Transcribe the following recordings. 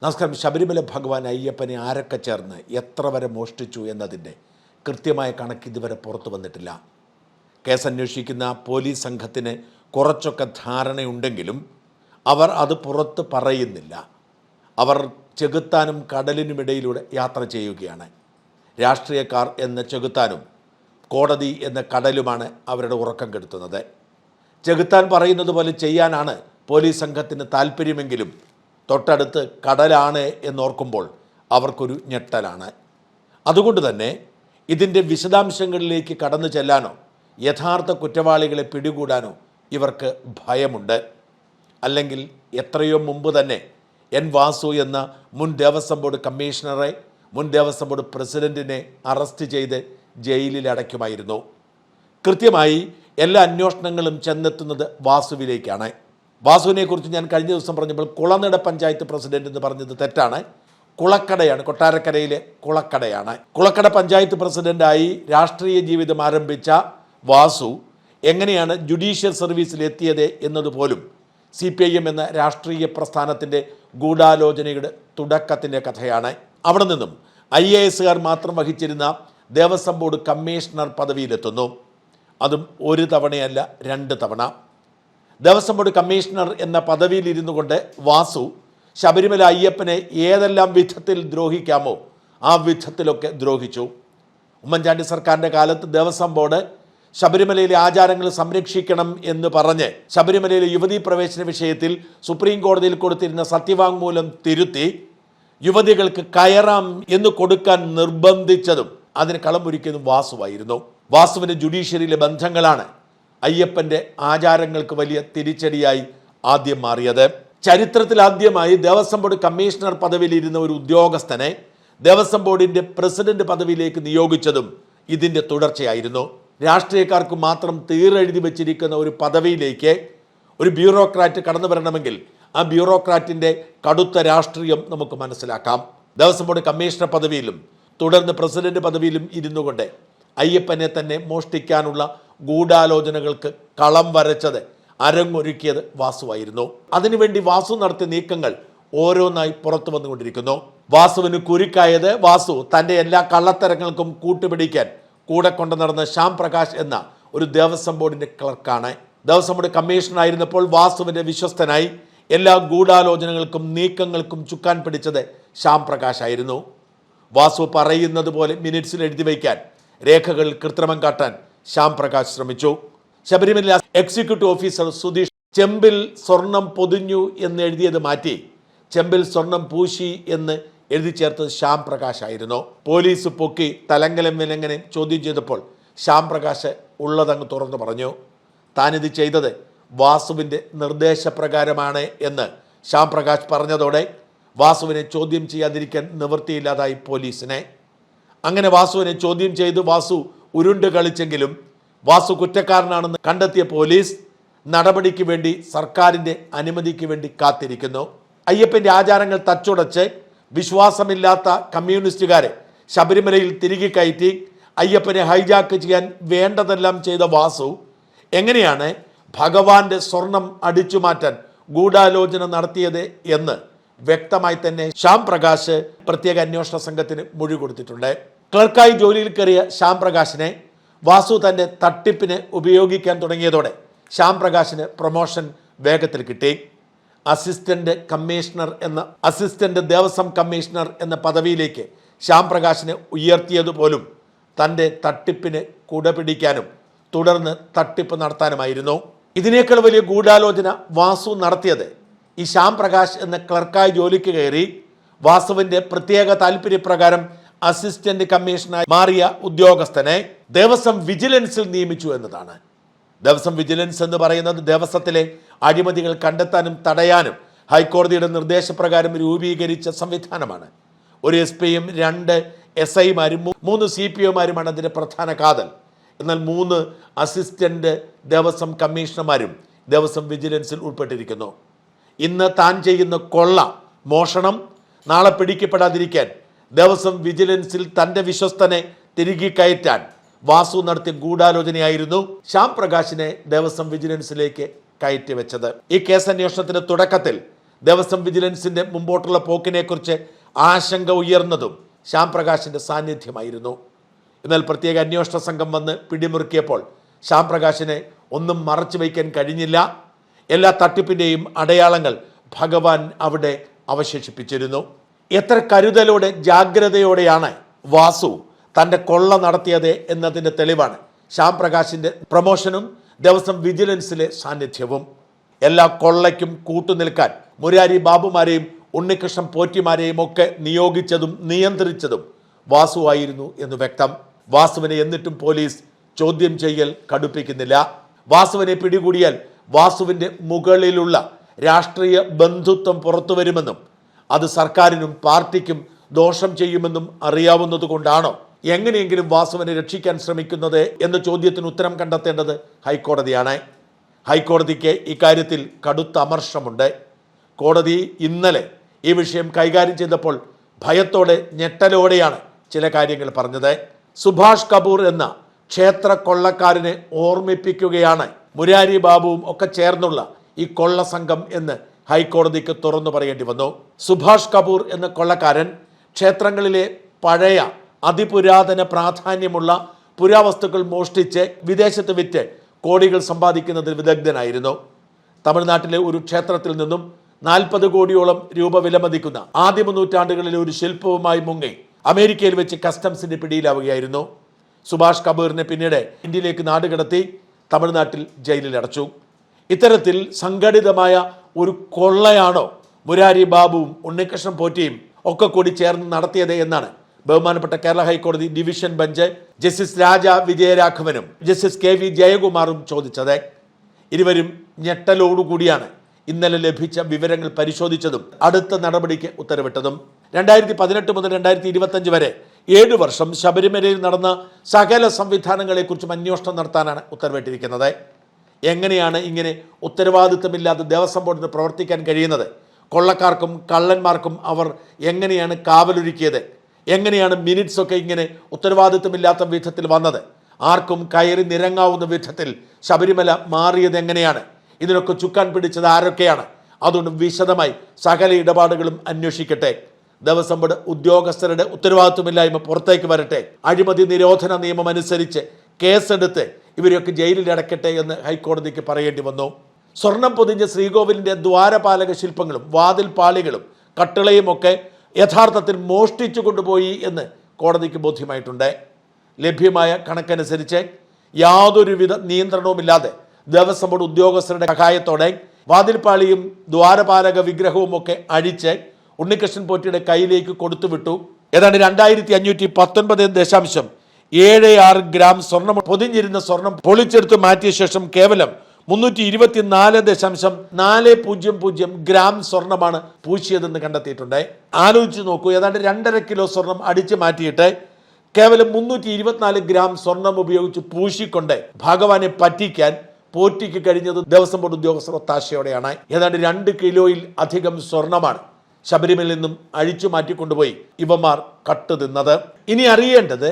നമസ്കാരം. ശബരിമല ഭഗവാൻ അയ്യപ്പനെ ആരൊക്കെ ചേർന്ന് എത്ര വരെ മോഷ്ടിച്ചു എന്നതിൻ്റെ കൃത്യമായ കണക്ക് ഇതുവരെ പുറത്തു വന്നിട്ടില്ല. കേസ് അന്വേഷിക്കുന്ന പോലീസ് സംഘത്തിന് കുറച്ചൊക്കെ ധാരണയുണ്ടെങ്കിലും അവർ അത് പുറത്ത് പറയുന്നില്ല. അവർ ചെകുത്താനും കടലിനുമിടയിലൂടെ യാത്ര ചെയ്യുകയാണ്. രാഷ്ട്രീയക്കാർ എന്ന ചെകുത്താനും കോടതി എന്ന കടലുമാണ് അവരുടെ ഉറക്കം കെടുത്തുന്നത്. ചെകുത്താൻ പറയുന്നത് പോലെ ചെയ്യാനാണ് പോലീസ് സംഘത്തിന് താല്പര്യമെങ്കിലും തൊട്ടടുത്ത് കടലാണ് എന്നോർക്കുമ്പോൾ അവർക്കൊരു ഞെട്ടലാണ്. അതുകൊണ്ട് തന്നെ ഇതിൻ്റെ വിശദാംശങ്ങളിലേക്ക് കടന്നു ചെല്ലാനോ യഥാർത്ഥ കുറ്റവാളികളെ പിടികൂടാനോ ഇവർക്ക് ഭയമുണ്ട്. അല്ലെങ്കിൽ എത്രയോ മുമ്പ് തന്നെ എൻ വാസു എന്ന മുൻ ദേവസ്വം ബോർഡ് കമ്മീഷണറെ, മുൻ ദേവസ്വം ബോർഡ് പ്രസിഡന്റിനെ അറസ്റ്റ് ചെയ്ത് ജയിലിൽ അടയ്ക്കുമായിരുന്നു. കൃത്യമായി എല്ലാ അന്വേഷണങ്ങളും ചെന്നെത്തുന്നത് വാസുവിലേക്കാണ്. വാസുവിനെക്കുറിച്ച് ഞാൻ കഴിഞ്ഞ ദിവസം പറഞ്ഞപ്പോൾ കുളനട പഞ്ചായത്ത് പ്രസിഡന്റ് എന്ന് പറഞ്ഞത് തെറ്റാണ്. കുളക്കടയാണ്, കൊട്ടാരക്കരയിലെ കുളക്കടയാണ്. കുളക്കട പഞ്ചായത്ത് പ്രസിഡന്റായി രാഷ്ട്രീയ ജീവിതം ആരംഭിച്ച വാസു എങ്ങനെയാണ് ജുഡീഷ്യൽ സർവീസിൽ എത്തിയത് എന്നതുപോലും CPIM എന്ന രാഷ്ട്രീയ പ്രസ്ഥാനത്തിൻ്റെ ഗൂഢാലോചനയുടെ തുടക്കത്തിൻ്റെ കഥയാണ്. അവിടെ നിന്നും IAS മാത്രം വഹിച്ചിരുന്ന ദേവസ്വം ബോർഡ് കമ്മീഷണർ പദവിയിലെത്തുന്നു. അതും ഒരു തവണയല്ല, 2 തവണ. ദേവസ്വം ബോർഡ് കമ്മീഷണർ എന്ന പദവിയിൽ ഇരുന്നു കൊണ്ട് വാസു ശബരിമല അയ്യപ്പനെ ഏതെല്ലാം വിധത്തിൽ ദ്രോഹിക്കാമോ ആ വിധത്തിലൊക്കെ ദ്രോഹിച്ചു. ഉമ്മൻചാണ്ടി സർക്കാരിൻ്റെ കാലത്ത് ദേവസ്വം ബോർഡ് ശബരിമലയിലെ ആചാരങ്ങൾ സംരക്ഷിക്കണം എന്ന് പറഞ്ഞ് ശബരിമലയിലെ യുവതീ പ്രവേശന വിഷയത്തിൽ സുപ്രീം കോടതിയിൽ കൊടുത്തിരുന്ന സത്യവാങ്മൂലം തിരുത്തി യുവതികൾക്ക് കയറാം എന്ന് കൊടുക്കാൻ നിർബന്ധിച്ചതും അതിന് കളമൊരുക്കിയതും വാസുവായിരുന്നു. വാസുവിൻ്റെ ജുഡീഷ്യറിയിലെ ബന്ധങ്ങളാണ് അയ്യപ്പൻ്റെ ആചാരങ്ങൾക്ക് വലിയ തിരിച്ചടിയായി ആദ്യം മാറിയത്. ചരിത്രത്തിൽ ആദ്യമായി ദേവസ്വം ബോർഡ് കമ്മീഷണർ പദവിയിലിരുന്ന ഒരു ഉദ്യോഗസ്ഥനെ ദേവസ്വം ബോർഡിൻ്റെ പ്രസിഡന്റ് പദവിയിലേക്ക് നിയോഗിച്ചതും ഇതിൻ്റെ തുടർച്ചയായിരുന്നു. രാഷ്ട്രീയക്കാർക്ക് മാത്രം തീരെഴുതി വച്ചിരിക്കുന്ന ഒരു പദവിയിലേക്ക് ഒരു ബ്യൂറോക്രാറ്റ് കടന്നു വരണമെങ്കിൽ ആ ബ്യൂറോക്രാറ്റിൻ്റെ കടുത്ത രാഷ്ട്രീയം നമുക്ക് മനസ്സിലാക്കാം. ദേവസ്വം ബോർഡ് കമ്മീഷണർ പദവിയിലും തുടർന്ന് പ്രസിഡന്റ് പദവിയിലും ഇരുന്നു കൊണ്ട് അയ്യപ്പനെ തന്നെ മോഷ്ടിക്കാനുള്ള ഗൂഢാലോചനകൾക്ക് കളം വരച്ചത്, അരങ്ങൊരുക്കിയത് വാസുവായിരുന്നു. അതിനുവേണ്ടി വാസു നടത്തിയ നീക്കങ്ങൾ ഓരോന്നായി പുറത്തു വന്നുകൊണ്ടിരിക്കുന്നു. വാസുവിന് കുരുക്കായത് വാസു തൻ്റെ എല്ലാ കള്ളത്തരങ്ങൾക്കും കൂട്ടുപിടിക്കാൻ കൂടെ കൊണ്ടു നടന്ന ശ്യാം പ്രകാശ് എന്ന ഒരു ദേവസ്വം ബോർഡിൻ്റെ ക്ലർക്കാണ്. ദേവസ്വം ബോർഡ് കമ്മീഷണറായിരുന്നപ്പോൾ വാസുവിൻ്റെ വിശ്വസ്തനായി എല്ലാ ഗൂഢാലോചനകൾക്കും നീക്കങ്ങൾക്കും ചുക്കാൻ പിടിച്ചത് ശ്യാം പ്രകാശ് ആയിരുന്നു. വാസു പറയുന്നത് പോലെ മിനിറ്റ്സിൽ എഴുതി വയ്ക്കാൻ, രേഖകളിൽ കൃത്രിമം കാട്ടാൻ ശ്യാം പ്രകാശ് ശ്രമിച്ചു. ശബരിമല എക്സിക്യൂട്ടീവ് ഓഫീസർ സുധീഷ് ചെമ്പിൽ സ്വർണം പൊതിഞ്ഞു എന്ന് എഴുതിയത് മാറ്റി ചെമ്പിൽ സ്വർണം പൂശി എന്ന് എഴുതി ചേർത്തത് ശ്യാം പ്രകാശ് ആയിരുന്നു. പോലീസ് പൊക്കി തലങ്കലം വിലങ്ങനെ ചോദ്യം ചെയ്തപ്പോൾ ശ്യാം പ്രകാശ് ഉള്ളതങ്ങ് തുറന്നു പറഞ്ഞു. താനിത് ചെയ്തത് വാസുവിൻ്റെ നിർദ്ദേശപ്രകാരമാണ് എന്ന് ശ്യാം പ്രകാശ് പറഞ്ഞതോടെ വാസുവിനെ ചോദ്യം ചെയ്യാതിരിക്കാൻ നിവൃത്തിയില്ലാതായി പോലീസിനെ. അങ്ങനെ വാസുവിനെ ചോദ്യം ചെയ്ത് വാസു ഉരുണ്ട് കളിച്ചെങ്കിലും വാസു കുറ്റക്കാരനാണെന്ന് കണ്ടെത്തിയ പോലീസ് നടപടിക്ക് വേണ്ടി സർക്കാരിൻ്റെ അനുമതിക്ക് വേണ്ടി കാത്തിരിക്കുന്നു. അയ്യപ്പൻ്റെ ആചാരങ്ങൾ തച്ചുടച്ച് വിശ്വാസമില്ലാത്ത കമ്മ്യൂണിസ്റ്റുകാരെ ശബരിമലയിൽ തിരികെ കയറ്റി അയ്യപ്പനെ ഹൈജാക്ക് ചെയ്യാൻ വേണ്ടതെല്ലാം ചെയ്ത വാസു എങ്ങനെയാണ് ഭഗവാന്റെ സ്വർണം അടിച്ചു മാറ്റാൻ ഗൂഢാലോചന നടത്തിയത് എന്ന് വ്യക്തമായി തന്നെ ശ്യാം പ്രകാശ് പ്രത്യേക അന്വേഷണ സംഘത്തിന് മൊഴി കൊടുത്തിട്ടുണ്ട്. ക്ലർക്കായി ജോലിയിൽ കയറിയ ശ്യാം പ്രകാശിനെ വാസു തൻ്റെ തട്ടിപ്പിന് ഉപയോഗിക്കാൻ തുടങ്ങിയതോടെ ശ്യാം പ്രകാശിന് പ്രൊമോഷൻ വേഗത്തിൽ കിട്ടി. അസിസ്റ്റന്റ് ദേവസ്വം കമ്മീഷണർ എന്ന പദവിയിലേക്ക് ശ്യാം പ്രകാശിനെ ഉയർത്തിയതുപോലും തൻ്റെ തട്ടിപ്പിന് കുടപിടിക്കാനും തുടർന്ന് തട്ടിപ്പ് നടത്താനുമായിരുന്നു. ഇതിനേക്കാൾ വലിയ ഗൂഢാലോചന വാസു നടത്തിയത് ഈ ശ്യാം പ്രകാശ് എന്ന ക്ലർക്കായി ജോലിക്ക് കയറി വാസുവിൻ്റെ പ്രത്യേക താല്പര്യപ്രകാരം അസിസ്റ്റന്റ് കമ്മീഷണറായി മാറിയ ഉദ്യോഗസ്ഥനെ ദേവസ്വം വിജിലൻസിൽ നിയമിച്ചു എന്നതാണ്. ദേവസ്വം വിജിലൻസ് എന്ന് പറയുന്നത് ദേവസ്വത്തിലെ അഴിമതികൾ കണ്ടെത്താനും തടയാനും ഹൈക്കോടതിയുടെ നിർദ്ദേശപ്രകാരം രൂപീകരിച്ച സംവിധാനമാണ്. ഒരു SP-യും 2 SI-മാരും 3 CPO-മാരുമാണ് അതിൻ്റെ പ്രധാന കാതൽ. എന്നാൽ 3 അസിസ്റ്റന്റ് ദേവസ്വം കമ്മീഷണർമാരും ദേവസ്വം വിജിലൻസിൽ ഉൾപ്പെട്ടിരിക്കുന്നു. ഇന്ന് താൻ ചെയ്യുന്ന കൊള്ള, മോഷണം നാളെ പിടിക്കപ്പെടാതിരിക്കാൻ ദേവസ്വം വിജിലൻസിൽ തൻ്റെ വിശ്വസ്തനെ തിരികെ കയറ്റാൻ വാസു നടത്തിയ ഗൂഢാലോചനയായിരുന്നു ശ്യാം പ്രകാശിനെ ദേവസ്വം വിജിലൻസിലേക്ക് കയറ്റി വെച്ചത്. ഈ കേസ് അന്വേഷണത്തിന്റെ തുടക്കത്തിൽ ദേവസ്വം വിജിലൻസിന്റെ മുമ്പോട്ടുള്ള പോക്കിനെക്കുറിച്ച് ആശങ്ക ഉയർന്നതും ശ്യാം പ്രകാശിന്റെ സാന്നിധ്യമായിരുന്നു. എന്നാൽ പ്രത്യേക അന്വേഷണ സംഘം വന്ന് പിടിമുറുക്കിയപ്പോൾ ശ്യാം പ്രകാശിനെ ഒന്നും മറച്ചു വയ്ക്കാൻ കഴിഞ്ഞില്ല. എല്ലാ തട്ടിപ്പിന്റെയും അടയാളങ്ങൾ ഭഗവാൻ അവിടെ അവശേഷിപ്പിച്ചിരുന്നു. എത്ര കരുതലോടെ ജാഗ്രതയോടെയാണ് വാസു തൻ്റെ കൊള്ള നടത്തിയത് എന്നതിൻ്റെ തെളിവാണ് ശ്യാം പ്രകാശിൻ്റെ പ്രമോഷനും ദേവസ്വം വിജിലൻസിലെ സാന്നിധ്യവും. എല്ലാ കൊള്ളയ്ക്കും കൂട്ടുനിൽക്കാൻ മുരാരി ബാബുമാരെയും ഉണ്ണികൃഷ്ണൻ പോറ്റിമാരെയും ഒക്കെ നിയോഗിച്ചതും നിയന്ത്രിച്ചതും വാസുവായിരുന്നു എന്ന് വ്യക്തം. വാസുവിനെ എന്നിട്ടും പോലീസ് ചോദ്യം ചെയ്യൽ കടുപ്പിക്കുന്നില്ല. വാസുവിനെ പിടികൂടിയാൽ വാസുവിൻ്റെ മുകളിലുള്ള രാഷ്ട്രീയ ബന്ധുത്വം പുറത്തു വരുമെന്നും അത് സർക്കാരിനും പാർട്ടിക്കും ദോഷം ചെയ്യുമെന്നും അറിയാവുന്നതുകൊണ്ടാണോ എങ്ങനെയെങ്കിലും വാസുവിനെ രക്ഷിക്കാൻ ശ്രമിക്കുന്നത് എന്ന ചോദ്യത്തിന് ഉത്തരം കണ്ടെത്തേണ്ടത് ഹൈക്കോടതിയാണ്. ഹൈക്കോടതിക്ക് ഇക്കാര്യത്തിൽ കടുത്ത അമർഷമുണ്ട്. കോടതി ഇന്നലെ ഈ വിഷയം കൈകാര്യം ചെയ്തപ്പോൾ ഭയത്തോടെ ഞെട്ടലോടെയാണ് ചില കാര്യങ്ങൾ പറഞ്ഞത്. സുഭാഷ് കപൂർ എന്ന ക്ഷേത്ര കൊള്ളക്കാരനെ ഓർമ്മിപ്പിക്കുകയാണ് മുരാരി ബാബുവും ഒക്കെ ചേർന്നുള്ള ഈ കൊള്ള സംഘം എന്ന് ഹൈക്കോടതിക്ക് തുറന്നു പറയേണ്ടി വന്നു. സുഭാഷ് കപൂർ എന്ന കൊള്ളക്കാരൻ ക്ഷേത്രങ്ങളിലെ പഴയ അതിപുരാതന പ്രാധാന്യമുള്ള പുരാവസ്തുക്കൾ മോഷ്ടിച്ച് വിദേശത്ത് വിറ്റ് കോടികൾ സമ്പാദിക്കുന്നതിൽ വിദഗ്ധനായിരുന്നു. തമിഴ്നാട്ടിലെ ഒരു ക്ഷേത്രത്തിൽ നിന്നും 40 കോടിയോളം രൂപ വിലമതിക്കുന്ന ആദ്യ നൂറ്റാണ്ടുകളിലെ ഒരു ശില്പവുമായി മുങ്ങി അമേരിക്കയിൽ വെച്ച് കസ്റ്റംസിന്റെ പിടിയിലാവുകയായിരുന്നു. സുഭാഷ് കപൂറിനെ പിന്നീട് ഇന്ത്യയിലേക്ക് നാടുകടത്തി തമിഴ്നാട്ടിൽ ജയിലിൽ അടച്ചു. ഇത്തരത്തിൽ സംഘടിതമായ ഒരു കൊള്ളയാണോ മുരാരി ബാബുവും ഉണ്ണികൃഷ്ണൻ പോറ്റിയും ഒക്കെ കൂടി ചേർന്ന് നടത്തിയത് എന്നാണ് ബഹുമാനപ്പെട്ട കേരള ഹൈക്കോടതി ഡിവിഷൻ ബെഞ്ച് ജസ്റ്റിസ് രാജ വിജയരാഘവനും ജസ്റ്റിസ് കെ വി ജയകുമാറും ചോദിച്ചത്. ഇരുവരും ഞെട്ടലോടുകൂടിയാണ് ഇന്നലെ ലഭിച്ച വിവരങ്ങൾ പരിശോധിച്ചതും അടുത്ത നടപടിക്ക് ഉത്തരവിട്ടതും. 2018 മുതൽ 2025 വരെ 7 വർഷം ശബരിമലയിൽ നടന്ന സകല സംവിധാനങ്ങളെക്കുറിച്ചും അന്വേഷണം നടത്താനാണ് ഉത്തരവിട്ടിരിക്കുന്നത്. എങ്ങനെയാണ് ഇങ്ങനെ ഉത്തരവാദിത്തമില്ലാതെ ദേവസ്വം ബോർഡിന് പ്രവർത്തിക്കാൻ കഴിയുന്നത്? കൊള്ളക്കാർക്കും കള്ളന്മാർക്കും അവർ എങ്ങനെയാണ് കാവലൊരുക്കിയത്? എങ്ങനെയാണ് മിനിറ്റ്സ് ഒക്കെ ഇങ്ങനെ ഉത്തരവാദിത്തമില്ലാത്ത വിധത്തിൽ വന്നത്? ആർക്കും കയറി നിരങ്ങാവുന്ന വിധത്തിൽ ശബരിമല മാറിയത് എങ്ങനെയാണ്? ഇതിനൊക്കെ ചുക്കാൻ പിടിച്ചത് ആരൊക്കെയാണ്? അതുകൊണ്ട് വിശദമായി സകല ഇടപാടുകളും അന്വേഷിക്കട്ടെ. ദേവസ്വം ബോർഡ് ഉദ്യോഗസ്ഥരുടെ ഉത്തരവാദിത്വമില്ലായ്മ പുറത്തേക്ക് വരട്ടെ. അഴിമതി നിരോധന നിയമം അനുസരിച്ച് കേസെടുത്ത് ഇവരെയൊക്കെ ജയിലിൽ അടക്കട്ടെ എന്ന് ഹൈക്കോടതിക്ക് പറയേണ്ടി വന്നു. സ്വർണം പൊതിഞ്ഞ ശ്രീകോവിലിൻ്റെ ദ്വാരപാലക ശില്പങ്ങളും വാതിൽ പാളികളും കട്ടിളയും ഒക്കെ യഥാർത്ഥത്തിൽ മോഷ്ടിച്ചു കൊണ്ടുപോയി എന്ന് കോടതിക്ക് ബോധ്യമായിട്ടുണ്ട്. ലഭ്യമായ കണക്കനുസരിച്ച് യാതൊരുവിധ നിയന്ത്രണവുമില്ലാതെ ദേവസ്വം ബോർഡ് ഉദ്യോഗസ്ഥരുടെ സഹായത്തോടെ വാതിൽപ്പാളിയും ദ്വാരപാലക വിഗ്രഹവും ഒക്കെ അഴിച്ച് ഉണ്ണികൃഷ്ണൻ പോറ്റിയുടെ കയ്യിലേക്ക് കൊടുത്തുവിട്ടു. ഏതാണ്ട് 2519.76 ഗ്രാം സ്വർണം പൊതിഞ്ഞിരുന്ന സ്വർണം പൊളിച്ചെടുത്ത് മാറ്റിയ ശേഷം കേവലം 324.400 ഗ്രാം സ്വർണമാണ് പൂശിയതെന്ന് കണ്ടെത്തിയിട്ടുണ്ട്. ആലോചിച്ച് നോക്കൂ, ഏതാണ്ട് 2.5 കിലോ സ്വർണം അടിച്ചു മാറ്റിയിട്ട് കേവലം 324 ഗ്രാം സ്വർണം ഉപയോഗിച്ച് പൂശിക്കൊണ്ട് ഭഗവാനെ പറ്റിക്കാൻ പോറ്റിക്ക് കഴിഞ്ഞത് ദേവസ്വം ബോർഡ് ഉദ്യോഗസ്ഥർ ഒത്താശയോടെയാണ്. ഏതാണ്ട് 2 കിലോയിൽ അധികം സ്വർണമാണ് ശബരിമലയിൽ നിന്നും അഴിച്ചു മാറ്റിക്കൊണ്ടുപോയി ഇവന്മാർ കട്ടുതിന്നത്. ഇനി അറിയേണ്ടത്,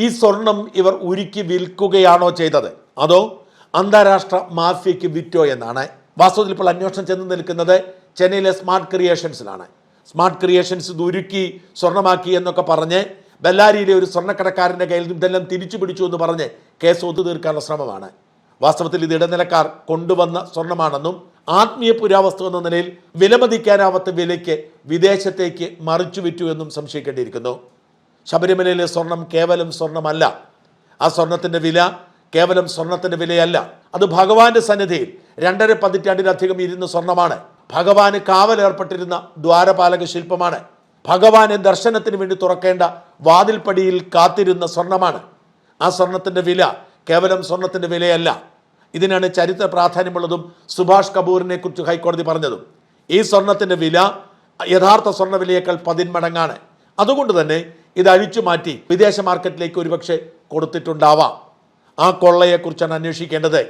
ഈ സ്വർണം ഇവർ ഉരുക്കി വിൽക്കുകയാണോ ചെയ്തത്, അതോ അന്താരാഷ്ട്ര മാഫിയയ്ക്ക് വിറ്റോ എന്നാണ്. വാസ്തവത്തിൽ ഇപ്പോൾ അന്വേഷണം ചെന്ന് നിൽക്കുന്നത് ചെന്നൈയിലെ സ്മാർട്ട് ക്രിയേഷൻസിലാണ്. സ്മാർട്ട് ക്രിയേഷൻസ് ഇത് ഉരുക്കി സ്വർണ്ണമാക്കി എന്നൊക്കെ പറഞ്ഞ് ബെല്ലാരിയിലെ ഒരു സ്വർണ്ണക്കടക്കാരൻ്റെ കയ്യിൽ നിന്ന് ഇതെല്ലാം തിരിച്ചു പിടിച്ചു എന്ന് പറഞ്ഞ് കേസ് ഒത്തുതീർക്കാനുള്ള ശ്രമമാണ്. വാസ്തവത്തിൽ ഇത് ഇടനിലക്കാർ കൊണ്ടുവന്ന സ്വർണ്ണമാണെന്നും ആത്മീയ പുരാവസ്തു എന്ന നിലയിൽ വിലമതിക്കാനാവാത്ത വിലയ്ക്ക് വിദേശത്തേക്ക് മറിച്ചു വിറ്റു എന്നും സംശയിക്കേണ്ടിയിരിക്കുന്നു. ശബരിമലയിലെ സ്വർണം കേവലം സ്വർണ്ണമല്ല. ആ സ്വർണത്തിൻ്റെ വില കേവലം സ്വർണത്തിൻ്റെ വിലയല്ല. അത് ഭഗവാന്റെ സന്നിധിയിൽ 2.5 പതിറ്റാണ്ടിലധികം ഇരുന്ന സ്വർണ്ണമാണ്. ഭഗവാന് കാവലേർപ്പെട്ടിരുന്ന ദ്വാരപാലക ശില്പമാണ്. ഭഗവാനെ ദർശനത്തിന് വേണ്ടി തുറക്കേണ്ട വാതിൽപ്പടിയിൽ കാത്തിരുന്ന സ്വർണ്ണമാണ്. ആ സ്വർണത്തിൻ്റെ വില കേവലം സ്വർണത്തിൻ്റെ വിലയല്ല. ഇതിനാണ് ചരിത്ര പ്രാധാന്യമുള്ളതും സുഭാഷ് കപൂറിനെ കുറിച്ച് ഹൈക്കോടതി പറഞ്ഞതും. ഈ സ്വർണത്തിൻ്റെ വില യഥാർത്ഥ സ്വർണ്ണ വിലയേക്കാൾ 10 മടങ്ങാണ്. അതുകൊണ്ട് തന്നെ ഇത് അഴിച്ചു മാറ്റി വിദേശ മാർക്കറ്റിലേക്ക് ഒരുപക്ഷെ കൊടുത്തിട്ടുണ്ടാവാം. ആ കൊള്ളയെക്കുറിച്ചാണ് അന്വേഷിക്കേണ്ടത്.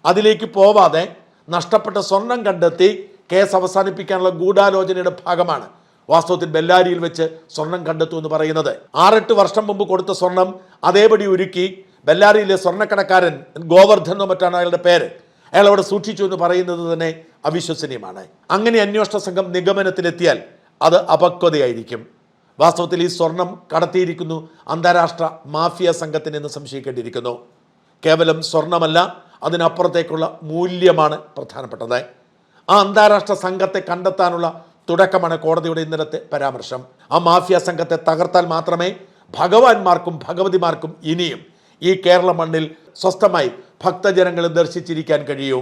അതിലേക്ക് പോവാതെ നഷ്ടപ്പെട്ട സ്വർണം കണ്ടെത്തി കേസ് അവസാനിപ്പിക്കാനുള്ള ഗൂഢാലോചനയുടെ ഭാഗമാണ് വാസ്തവത്തിൽ ബെല്ലാരിയിൽ വെച്ച് സ്വർണം കണ്ടെത്തു എന്ന് പറയുന്നത്. 6-8 വർഷം മുമ്പ് കൊടുത്ത സ്വർണം അതേപടി ഉരുക്കി ബെല്ലാരിയിലെ സ്വർണ്ണക്കടക്കാരൻ ഗോവർദ്ധനോ മറ്റാണ് അയാളുടെ പേര്, അയാൾ അവിടെ സൂക്ഷിച്ചു എന്ന് പറയുന്നത് തന്നെ അവിശ്വസനീയമാണ്. അങ്ങനെ അന്വേഷണ സംഘം നിഗമനത്തിലെത്തിയാൽ അത് അപക്വതയായിരിക്കും. വാസ്തവത്തിൽ ഈ സ്വർണം കടത്തിയിരിക്കുന്നു അന്താരാഷ്ട്ര മാഫിയ സംഘത്തിനെന്ന് സംശയിക്കേണ്ടിയിരിക്കുന്നു. കേവലം സ്വർണമല്ല, അതിനപ്പുറത്തേക്കുള്ള മൂല്യമാണ് പ്രധാനപ്പെട്ടത്. ആ അന്താരാഷ്ട്ര സംഘത്തെ കണ്ടെത്താനുള്ള തുടക്കമാണ് കോടതിയുടെ ഇന്നലത്തെ പരാമർശം. ആ മാഫിയ സംഘത്തെ തകർത്താൽ മാത്രമേ ഭഗവാന്മാർക്കും ഭഗവതിമാർക്കും ഇനിയും ഈ കേരള മണ്ണിൽ സ്വസ്ഥമായി ഭക്തജനങ്ങളെ ദർശിച്ചിരിക്കാൻ കഴിയൂ.